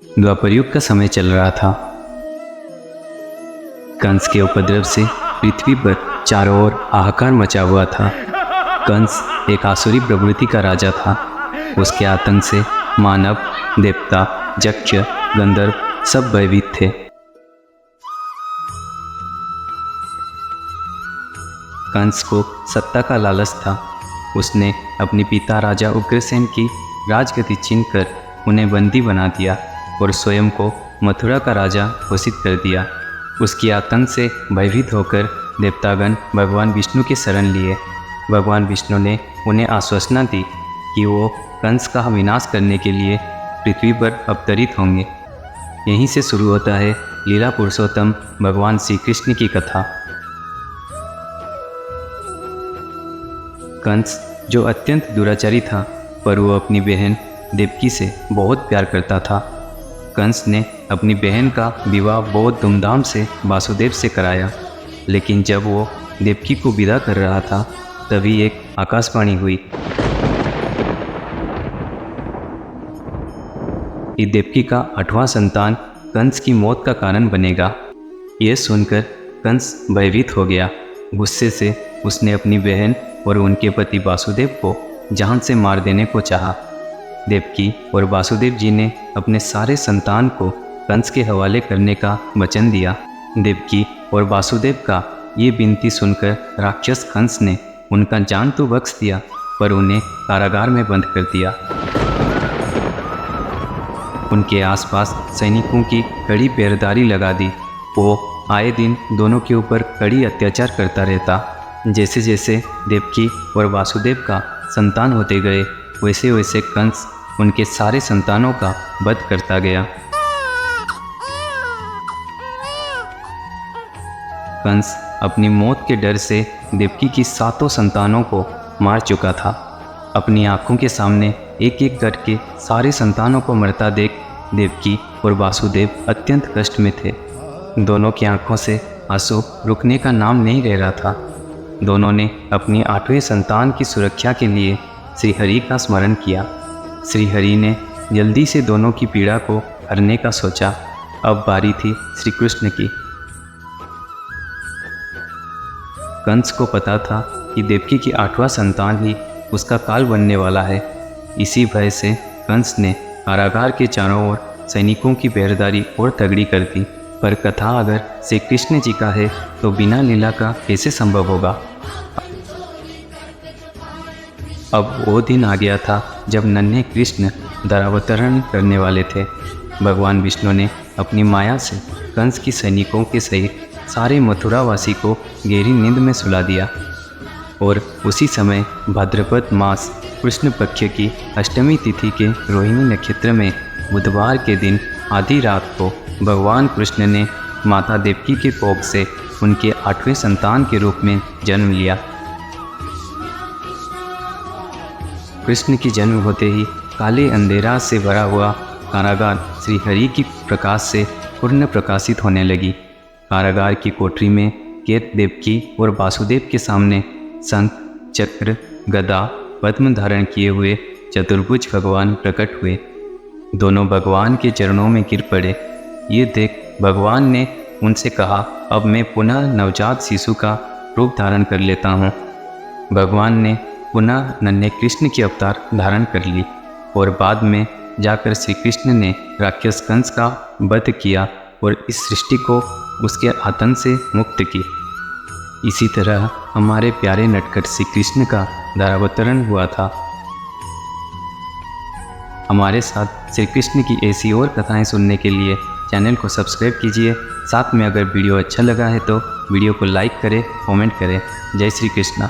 द्वापर युग का समय चल रहा था। कंस के उपद्रव से पृथ्वी पर चारों ओर हाहाकार मचा हुआ था। कंस एक आसुरी प्रवृत्ति का राजा था। उसके आतंक से मानव, देवता, यक्ष, गंधर्व सब भयभीत थे। कंस को सत्ता का लालच था। उसने अपने पिता राजा उग्रसेन की राजगद्दी छीनकर उन्हें बंदी बना दिया और स्वयं को मथुरा का राजा घोषित कर दिया। उसके आतंक से भयभीत होकर देवतागण भगवान विष्णु की शरण लिए। भगवान विष्णु ने उन्हें आश्वासना दी कि वो कंस का विनाश करने के लिए पृथ्वी पर अवतरित होंगे। यहीं से शुरू होता है लीला पुरुषोत्तम भगवान श्री कृष्ण की कथा। कंस जो अत्यंत दुराचारी था, पर वो अपनी बहन देवकी से बहुत प्यार करता था। कंस ने अपनी बहन का विवाह बहुत धूमधाम से वासुदेव से कराया, लेकिन जब वो देवकी को विदा कर रहा था तभी एक आकाशवाणी हुई कि देवकी का 8वां संतान कंस की मौत का कारण बनेगा। यह सुनकर कंस भयभीत हो गया। गुस्से से उसने अपनी बहन और उनके पति वासुदेव को जान से मार देने को चाहा। देवकी और वासुदेव जी ने अपने सारे संतान को कंस के हवाले करने का वचन दिया। देवकी और वासुदेव का ये विनती सुनकर राक्षस कंस ने उनका जान तो बख्श दिया, पर उन्हें कारागार में बंद कर दिया। उनके आसपास सैनिकों की कड़ी पहरेदारी लगा दी। वो आए दिन दोनों के ऊपर कड़ी अत्याचार करता रहता। जैसे जैसे देवकी और वासुदेव का संतान होते गए, वैसे वैसे कंस उनके सारे संतानों का वध करता गया। कंस अपनी मौत के डर से देवकी की 7 संतानों को मार चुका था। अपनी आंखों के सामने एक एक करके सारे संतानों को मरता देख देवकी और वासुदेव अत्यंत कष्ट में थे। दोनों की आंखों से आंसू रुकने का नाम नहीं ले रहा था। दोनों ने अपनी 8वें संतान की सुरक्षा के लिए श्रीहरि का स्मरण किया। श्रीहरि ने जल्दी से दोनों की पीड़ा को हरने का सोचा। अब बारी थी श्री कृष्ण की। कंस को पता था कि देवकी की 8वां संतान ही उसका काल बनने वाला है। इसी भय से कंस ने कारागार के चारों ओर सैनिकों की पहरेदारी और तगड़ी कर दी। पर कथा अगर श्री कृष्ण जी का है तो बिना लीला का कैसे संभव होगा। अब वो दिन आ गया था जब नन्हे कृष्ण धरावतरण करने वाले थे। भगवान विष्णु ने अपनी माया से कंस की सैनिकों के सहित सारे मथुरावासी को गहरी नींद में सुला दिया। और उसी समय भाद्रपद मास कृष्ण पक्ष की अष्टमी तिथि के रोहिणी नक्षत्र में बुधवार के दिन आधी रात को भगवान कृष्ण ने माता देवकी के कोख से उनके 8वें संतान के रूप में जन्म लिया। कृष्ण की जन्म होते ही काले अंधेरा से भरा हुआ कारागार श्रीहरि की प्रकाश से पूर्ण प्रकाशित होने लगी। कारागार की कोठरी में कैद देवकी और वासुदेव के सामने शंख, चक्र, गदा, पद्म धारण किए हुए चतुर्भुज भगवान प्रकट हुए। दोनों भगवान के चरणों में गिर पड़े। ये देख भगवान ने उनसे कहा, अब मैं पुनः नवजात शिशु का रूप धारण कर लेता हूँ। भगवान ने पुनः नन्हे कृष्ण की अवतार धारण कर ली और बाद में जाकर श्री कृष्ण ने राक्षस कंस का वध किया और इस सृष्टि को उसके आतंक से मुक्त की। इसी तरह हमारे प्यारे नटखट श्री कृष्ण का धरावतरण हुआ था। हमारे साथ श्री कृष्ण की ऐसी और कथाएं सुनने के लिए चैनल को सब्सक्राइब कीजिए। साथ में अगर वीडियो अच्छा लगा है तो वीडियो को लाइक करें, कमेंट करें। जय श्री कृष्ण।